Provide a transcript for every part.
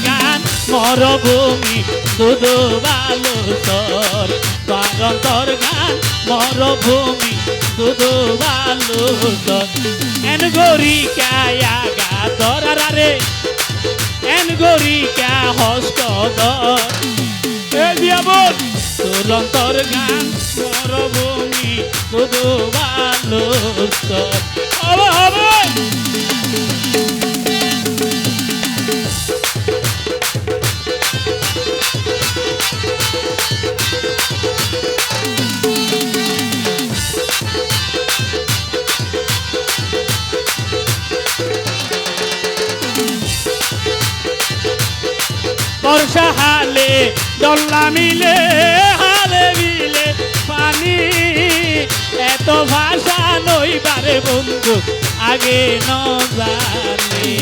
গান মরভূমি শুধু বালুচর তার অন্তর গান মরভূমি শুধু বালুচর এন গরি কায়া গা দরারে এন গরি কা হস্ত দর এ দিয়া বল তোর অন্তর গান মরভূমি শুধু বালুচর হবে হবে বর্ষা হালে দল্লা মিলে হালে মিলে পানি এত ভাষা নইবারে বন্ধু আগে ন জানি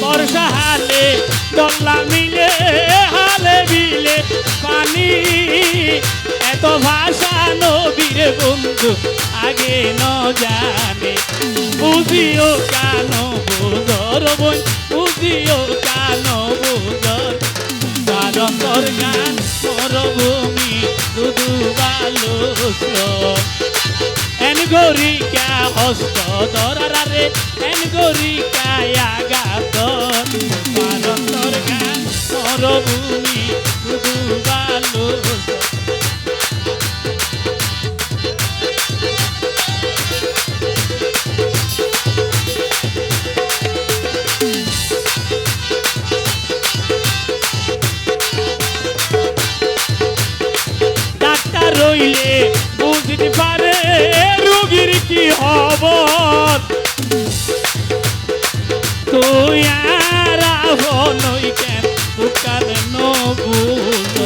বর্ষা হালে দল্লা মিলে হালে মিলে পানি এত ভাষা নবীরে বন্ধু আগে ন জানে বুঝিও কান বুঝর বই বুঝিও কান বুঝর তার অন্তর গান মরভূমি শুধু বালুচর এন গরি কা হস্ত দরারে এন গরি কায়া গাতর তার অন্তর গান মরভূমি শুধু বালুচর রইলে বুঝতে পারে রোগীর কি খবর তুই আর নই কেন দোকান নবুজ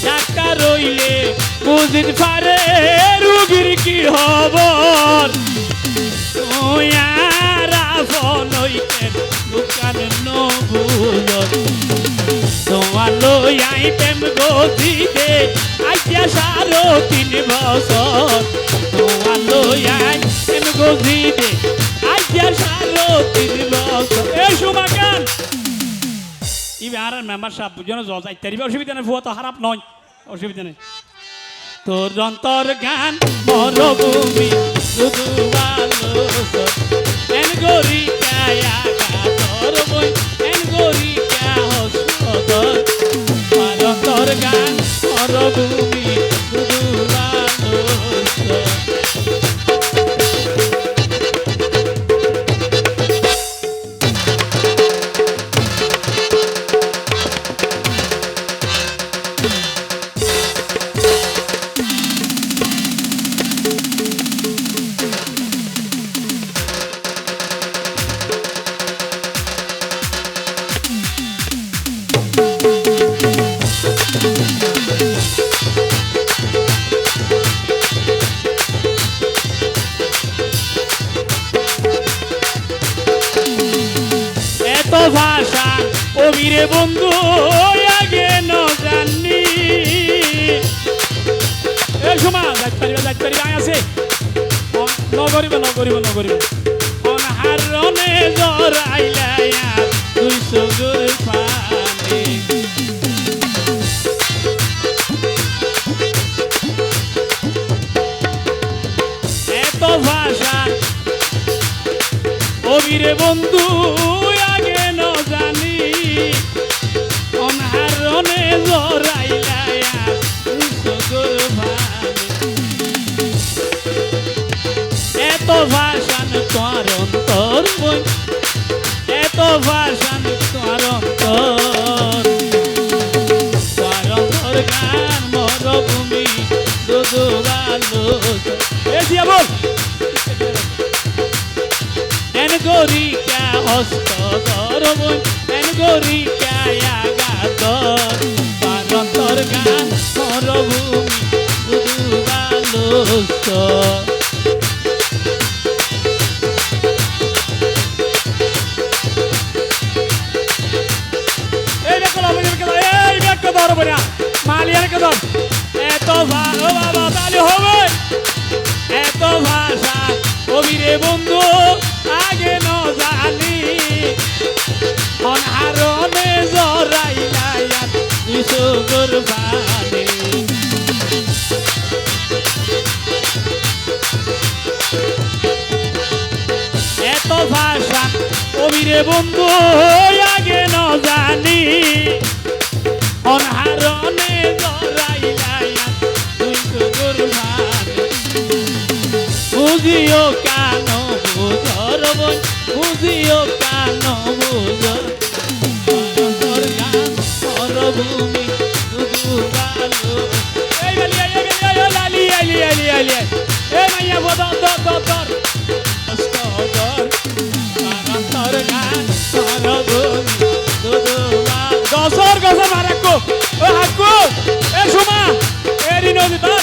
ডাক্তার রইলে বুঝতে পারে রোগীর কি খবর তুই আর নই কেন দোকান নবুজ তোমার লই আইটেম গতিতে আইয়া 3.5 বছর তোমার লই আইটেম গতিতে আইয়া 3.5 বছর এই সুমাকান ইবে আর মেম্বার সাহেব বুঝনো জল যাইতে পারিবে অসুবিধা নেই ফুয়া তো খারাপ নয় অসুবিধা নেই তোর অন্তর গান মরভূমি শুধু বালুচর এন গরি কায়া গাতর বই এন গরি কা হস্তদর তার অন্তর গান মরভূমি শুধু বালুচর ভাষা কবিরে বন্ধু আগে ন জানি এই সময় যাইতে পারিবে আছে নগরিব অনহারণে জরাইলাই আর 200 জোর পানি এত ভাষা কবিরে বন্ধু আগে ন জানি অনহারণে জরাইলাই আর 200 জোর পানি এত ভাষান তোর অন্তর বই এত ভাষান তোর অন্তর গান মরভূমি শুধু বালুচর এ দিয়া বল এন গরি কা হস্ত ধর বই এন গরি কায়া গাতর তার অন্তর গান মরভূমি শুধু বালুচর ও বাবা তাহলে হবে এত ভাষা কবিরে বন্ধু আগে ন জানি অনহারণে জরাইলায়াত তুই সুগর বানে এত ভাষা কবিরে বন্ধু আগে ন জানি অনহারণে জরাইলায়াত তুই সুগর বানে বুঝিও কান বুঝর বই বুঝিও কান বুঝর তোর গান মরভূমি শুধু ভালো এই বালি লালি আলি আলি আলি এই মাইয়া বদর দর দর দর অস্তর কারণ তোর গান মরভূমি শুধু ভালো গসর গসর মারাকো ও হাকু এ সুমা এ রিনোজি তোর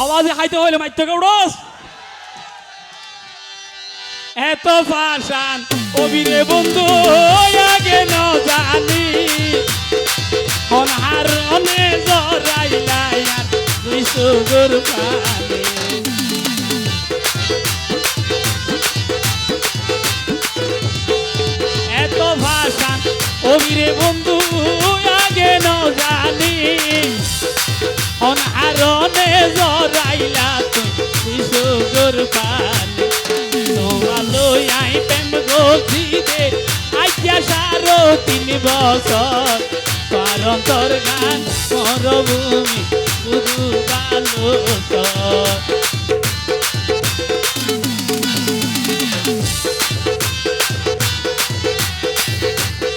আওয়াজে খাইতে হইলে মাইতে গৌড়স এত ফাশান কবিরে বন্ধু আগে ন জানি অনহারণে জরাইলায়ার তুই সুগর পানে এত ফাশান কবিরে বন্ধু আগে ন জানি অনহারণে জরাইলা তুই সুগর পানে তোমালই আই প্রেম গছিতে আইয়া 3.5 বছর কারণ তোর গান মরভূমি শুধু ভালো